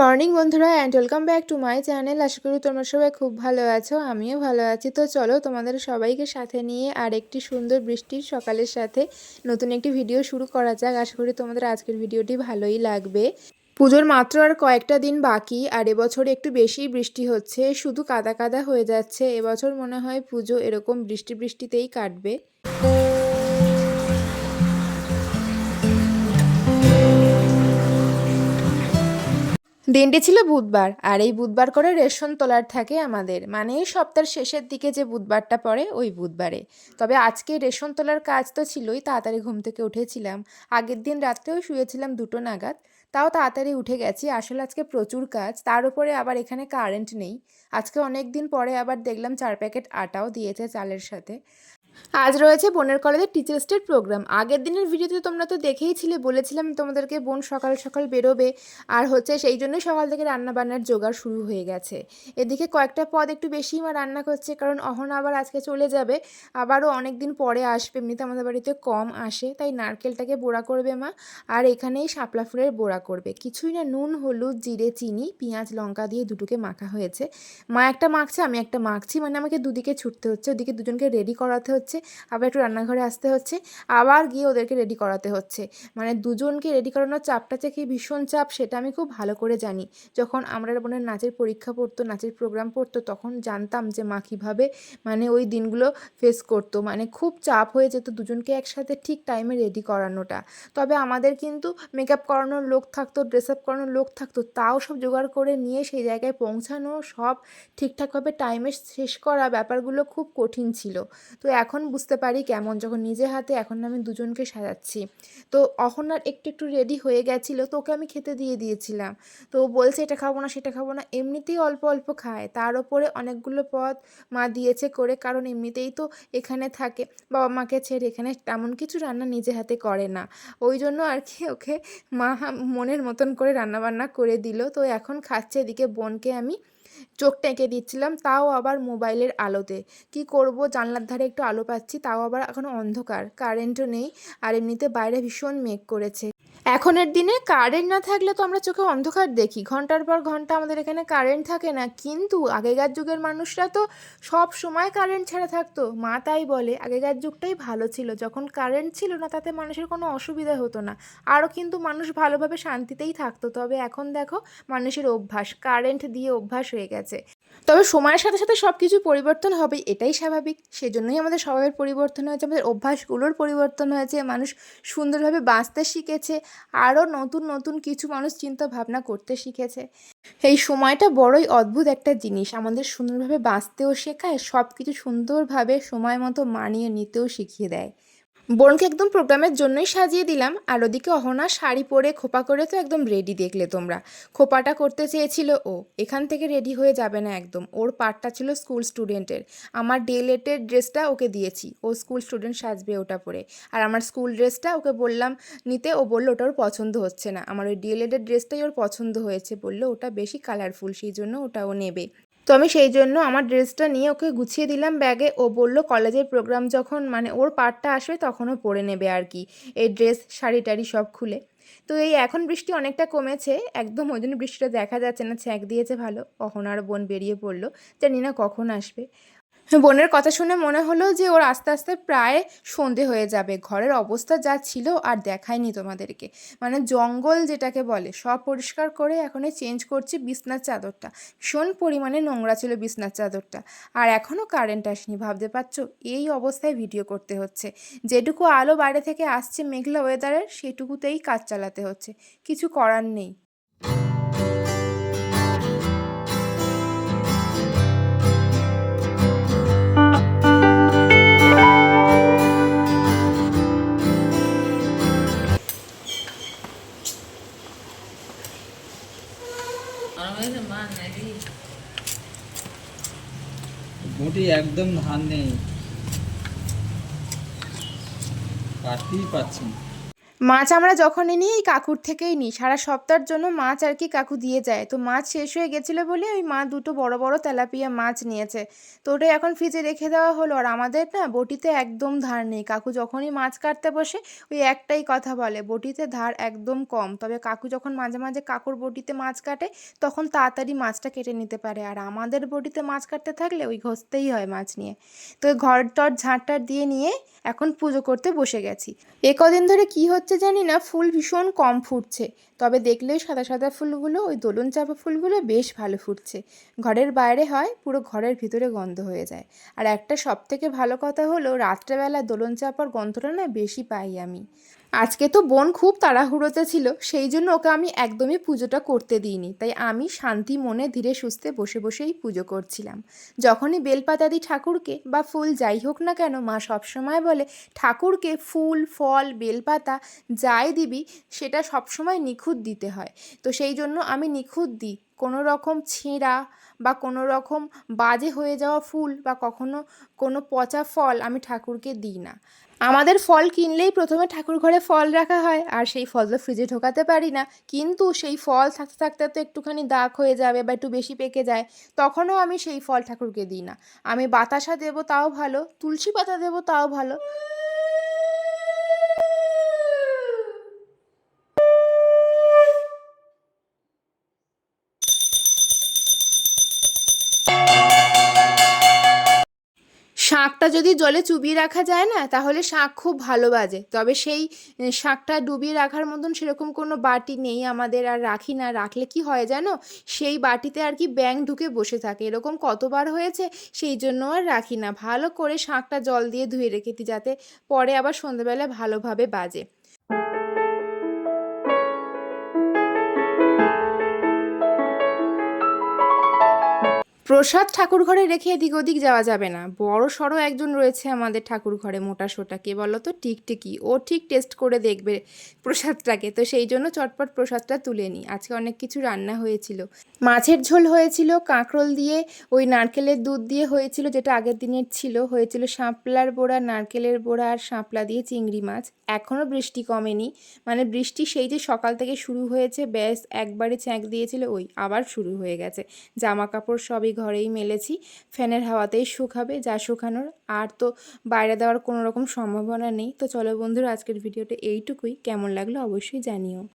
Morning বন্ধুরা and welcome back to my channel. আশা করি তোমরা সবাই খুব ভালো আছো, আমিও ভালো আছি। তো চলো তোমাদের সবাইকে সাথে নিয়ে আর একটি সুন্দর বৃষ্টির সকালের সাথে নতুন একটি ভিডিও শুরু করা যাক। আশা করি তোমাদের আজকের ভিডিওটি ভালোই লাগবে। পুজোর মাত্র আর কয়েকটা দিন বাকি, আর এবছর একটু বেশি বৃষ্টি হচ্ছে, শুধু কাদা কাদা হয়ে যাচ্ছে। এবছর মনে হয় পুজো এরকম বৃষ্টিতেই কাটবে। দিনটি ছিল বুধবার, আর এই বুধবার করে রেশন তোলার থাকে আমাদের, মানে সপ্তাহের শেষের দিকে যে বুধবারটা পড়ে ওই বুধবারে। তবে আজকে রেশন তোলার কাজ তো ছিলই, তাড়াতাড়ি ঘুম থেকে উঠেছিলাম। আগের দিন রাত্রেও শুয়েছিলাম 2টো নাগাদ, তাও তাড়াতাড়ি উঠে গেছি। আসলে আজকে প্রচুর কাজ, তার উপরে আবার এখানে কারেন্ট নেই। আজকে অনেক দিন পরে আবার দেখলাম 4 প্যাকেট আটাও দিয়েছে চালের সাথে। আজ রয়েছে বোনের কলেজে টিচার্স ডের প্রোগ্রাম। আগের দিনের ভিডিওতে তোমরা তো দেখেইছিলে, বলেছিলাম তোমাদেরকে বোন সকাল সকাল বেরোবে, আর হচ্ছে সেই জন্যই সকাল থেকে রান্নাবান্নার জোগাড় শুরু হয়ে গেছে। এদিকে কয়েকটা পদ একটু বেশিই মা রান্না করছে, কারণ অহনা আবার আজকে চলে যাবে, আবারও অনেক দিন পরে আসবে। এমনিতে আমাদের বাড়িতে কম আসে, তাই নারকেলটাকে বোড়া করবে মা, আর এখানেই শাপলা ফুলের বোড়া করবে। কিছুই না, নুন হলুদ জিরে চিনি পেঁয়াজ লঙ্কা দিয়ে দুটোকে মাখা হয়েছে। মা একটা মাখছে, আমি একটা মাখছি, মানে আমাকে দুদিকে ছুটতে হচ্ছে। ওদিকে দুজনকে রেডি করাতে হচ্ছে, আবার একটু রান্নাঘরে আসতে হচ্ছে, আবার গিয়ে ওদেরকে রেডি করাতে হচ্ছে। মানে দুজনকে রেডি করানোর চাপটা যে কি ভীষণ চাপ, সেটা আমি খুব ভালো করে জানি। যখন আমরা বোনের নাচের পরীক্ষা পড়তো, নাচের প্রোগ্রাম পড়তো, তখন জানতাম যে মা কীভাবে মানে ওই দিনগুলো ফেস করতো। মানে খুব চাপ হয়ে যেত দুজনকে একসাথে ঠিক টাইমে রেডি করানোটা। তবে আমাদের কিন্তু মেকআপ করানোর লোক থাকতো, ড্রেস আপ করানোর লোক থাকতো, তাও সব জোগাড় করে নিয়ে সেই জায়গায় পৌঁছানো, সব ঠিকঠাকভাবে টাইমে শেষ করা, ব্যাপারগুলো খুব কঠিন ছিল। তো এখন বুঝতে পারি কেমন, যখন নিজে হাতে এখন আমি দুজনকে সাজাচ্ছি। তো অহনার একটু একটু রেডি হয়ে গেছিলো, তো ওকে আমি খেতে দিয়ে দিয়েছিলাম। তো ও বলছে এটা খাবো না সেটা খাবো না, এমনিতেই অল্প অল্প খায়, তার ওপরে অনেকগুলো পদ মা দিয়েছে করে, কারণ এমনিতেই তো এখানে থাকে, বাবা মাকে ছেড়ে এখানে তেমন কিছু রান্না নিজে হাতে করে না। ওই জন্য আর কি ওকে মা মনের মতন করে রান্নাবান্না করে দিল। তো এখন খাচ্ছে। এদিকে বোনকে আমি চোখটা এঁকে দিচ্ছিলাম, তাও আবার মোবাইলের আলোতে। কি করব, জানলার ধারে একটু আলো পাচ্ছি, তাও আবার এখনও অন্ধকার, কারেন্টও নেই, আর এমনিতে বাইরে ভীষণ মেঘ করেছে। এখনের দিনে কারেন্ট না থাকলে তো আমরা চোখে অন্ধকার দেখি, ঘন্টার পর ঘন্টা আমাদের এখানে কারেন্ট থাকে না। কিন্তু আগেকার যুগের মানুষরা তো সব সময় কারেন্ট ছাড়া থাকতো। মা তাই বলে আগেকার যুগটাই ভালো ছিল, যখন কারেন্ট ছিল না তাতে মানুষের কোনো অসুবিধা হতো না, আরও কিন্তু মানুষ ভালোভাবে শান্তিতেই থাকতো। তবে এখন দেখো, মানুষের অভ্যাস, কারেন্ট দিয়ে অভ্যাস হয়ে গেছে। তবে সময়ের সাথে সাথে সব কিছু পরিবর্তন হবেই, এটাই স্বাভাবিক। সেজন্যই আমাদের স্বভাবের পরিবর্তন হয়েছে, আমাদের অভ্যাসগুলোর পরিবর্তন হয়েছে, মানুষ সুন্দরভাবে বাঁচতে শিখেছে, আরও নতুন নতুন কিছু মানুষ চিন্তা ভাবনা করতে শিখেছে। এই সময়টা বড়ই অদ্ভুত একটা জিনিস, আমাদের সুন্দরভাবে বাঁচতেও শেখায়, সব কিছু সুন্দরভাবে সময় মতো মানিয়ে নিতেও শিখিয়ে দেয়। বোনকে একদম প্রোগ্রামের জন্যই সাজিয়ে দিলাম, আর ওদিকে অহনা শাড়ি পরে খোপা করে তো একদম রেডি, দেখলে তোমরা। খোপাটা করতে চেয়েছিল ও, এখান থেকে রেডি হয়ে যাবে না একদম, ওর পার্টটা ছিল স্কুল স্টুডেন্টের। আমার ডিএলএডের ড্রেসটা ওকে দিয়েছি, ও স্কুল স্টুডেন্ট সাজবে ওটা পরে। আর আমার স্কুল ড্রেসটা ওকে বললাম নিতে, ও বললো ওটা ওর পছন্দ হচ্ছে না। আমার ওই ডিএলএডের ড্রেসটাই ওর পছন্দ হয়েছে, বললো ওটা বেশি কালারফুল, সেই জন্য ওটা ও নেবে। তো আমি সেই জন্য আমার ড্রেসটা নিয়ে ওকে গুছিয়ে দিলাম ব্যাগে। ও বলল কলেজের প্রোগ্রাম যখন মানে ওর পার্টটা আসবে তখনও পরে নেবে আর কি, এই ড্রেস শাড়ি টাড়ি সব খুলে। তো এই এখন বৃষ্টি অনেকটা কমেছে একদম, ওই জন্য বৃষ্টিটা দেখা যাচ্ছে না, ছ্যাঁক দিয়েছে ভালো। অহনার বোন বেরিয়ে পড়লো, জানি না কখন আসবে। বোনের কথা শুনে মনে হলো যে ওর আস্তে আস্তে প্রায় সন্ধে হয়ে যাবে। ঘরের অবস্থা যা ছিল আর দেখায়নি তোমাদেরকে, মানে জঙ্গল যেটাকে বলে, সব পরিষ্কার করে এখন চেঞ্জ করছি বিছনার চাদরটা। ভীষণ পরিমাণে নোংরা ছিল বিছনার চাদরটা, আর এখনও কারেন্ট আসেনি, ভাবতে পারছো এই অবস্থায় ভিডিও করতে হচ্ছে। যেটুকু আলো বাইরে থেকে আসছে মেঘলা ওয়েদারের, সেটুকুতেই কাজ চালাতে হচ্ছে, কিছু করার নেই। মোটি একদম ধান নেই, কাটতেই পাচ্ছি না। মাছ আমরা যখনই নিই এই কাকুর থেকেই নিই, সারা সপ্তাহের জন্য মাছ আর কি কাকু দিয়ে যায়। তো মাছ শেষ হয়ে গেছিলো বলে ওই মা দুটো বড় বড় তেলাপিয়া মাছ নিয়েছে, তো ওটাই এখন ফ্রিজে রেখে দেওয়া হলো। আর আমাদের না বটিতে একদম ধার নেই, কাকু যখনই মাছ কাটতে বসে ওই একটাই কথা বলে, বটিতে ধার একদম কম। তবে কাকু যখন মাঝে মাঝে কাকুর বটিতে মাছ কাটে তখন তাড়াতাড়ি মাছটা কেটে নিতে পারে, আর আমাদের বটিতে মাছ কাটতে থাকলে ওই ঘষতেই হয় মাছ নিয়ে। তো ওই ঘর টর ঝাঁটটার দিয়ে নিয়ে এখন পুজো করতে বসে গেছি। এ কদিন ধরে কি হচ্ছে জানি না, ফুল ভীষণ কম ফুটছে, তবে দেখলেই সাদা সাদা ফুলগুলো, ওই দোলন চাঁপা ফুলগুলো বেশ ভালো ফুটছে। ঘরের বাইরে হয়, পুরো ঘরের ভিতরে গন্ধ হয়ে যায়। আর একটা সবথেকে ভালো কথা হলো, রাত্রেবেলা দোলন চাঁপার গন্ধটা না বেশি পাই আমি। আজকে তো বোন খুব তাড়াহুড়োতে ছিল, সেই জন্য ওকে আমি একদমই পুজোটা করতে দিইনি, তাই আমি শান্তি মনে ধীরে সুস্থে বসে বসেই পুজো করছিলাম। যখনই বেলপাতা দিই ঠাকুরকে বা ফুল যাই হোক না কেন, মা সবসময় বলে ঠাকুরকে ফুল ফল বেলপাতা যাই দিবি সেটা সবসময় নিখুঁত দিতে হয়। তো সেই জন্য আমি নিখুঁত দিই, কোনো রকম ছেঁড়া বা কোনো রকম বাজে হয়ে যাওয়া ফুল বা কখনো কোনো পচা ফল আমি ঠাকুরকে দিই না। আমাদের ফল কিনলেই প্রথমে ঠাকুর ঘরে ফল রাখা হয়, আর সেই ফল তো ফ্রিজে ঢোকাতে পারি না, কিন্তু সেই ফল থাকতে থাকতে তো একটুখানি দাগ হয়ে যাবে বা একটু বেশি পেকে যায়, তখনও আমি সেই ফল ঠাকুরকে দিই না। আমি বাতাসা দেবো তাও ভালো, তুলসী পাতা দেবো তাও ভালো। শাঁখটা যদি জলে চুবিয়ে রাখা যায় না, তাহলে শাঁখ খুব ভালো বাজে। তবে সেই শাঁখটা ডুবিয়ে রাখার মতন সেরকম কোনো বাটি নেই আমাদের, আর রাখি না। রাখলে কি হয় জানো, সেই বাটিতে আর কি ব্যাঙ ঢুকে বসে থাকে, এরকম কতবার হয়েছে। সেই জন্য আর রাখি না, ভালো করে শাঁখটা জল দিয়ে ধুয়ে রেখে দিই, যাতে পরে আবার সন্ধ্যেবেলা ভালোভাবে বাজে। প্রসাদ ঠাকুর ঘরে রেখে এদিক ওদিক যাওয়া যাবে না। বড় সড়ো একজন রয়েছে আমাদের ঠাকুর ঘরে, মোটা সোটা, কে বলো তো, টিকটিকি। ও ঠিক টেস্ট করে দেখবে প্রসাদটাকে, তো সেই জন্য চটপট প্রসাদটা তুলে নিই। আজকে অনেক কিছু রান্না হয়েছিল, মাছের ঝোল হয়েছিল, কাঁকরোল দিয়ে ওই নারকেলের দুধ দিয়ে হয়েছিল, যেটা আগের দিনের ছিল। হয়েছিল শাপলার বড়া, নারকেলের বড়া আর শাপলা দিয়ে চিংড়ি মাছ। এখনও বৃষ্টি কমেনি, মানে বৃষ্টি সেই যে সকাল থেকে শুরু হয়েছে, ব্যাস একবারে ছ্যাঁক দিয়েছিল, ওই আবার শুরু হয়ে গেছে। জামা কাপড় সবই ঘরেই মেলেছি, ফ্যানের হাওয়াতেই শুকাবে যা শুকানোর, আর তো বাইরে দেওয়ার কোনো রকম সম্ভাবনা নেই। তো চলো বন্ধুরা, আজকের ভিডিওটা এইটুকুই। কেমন লাগলো অবশ্যই জানিও।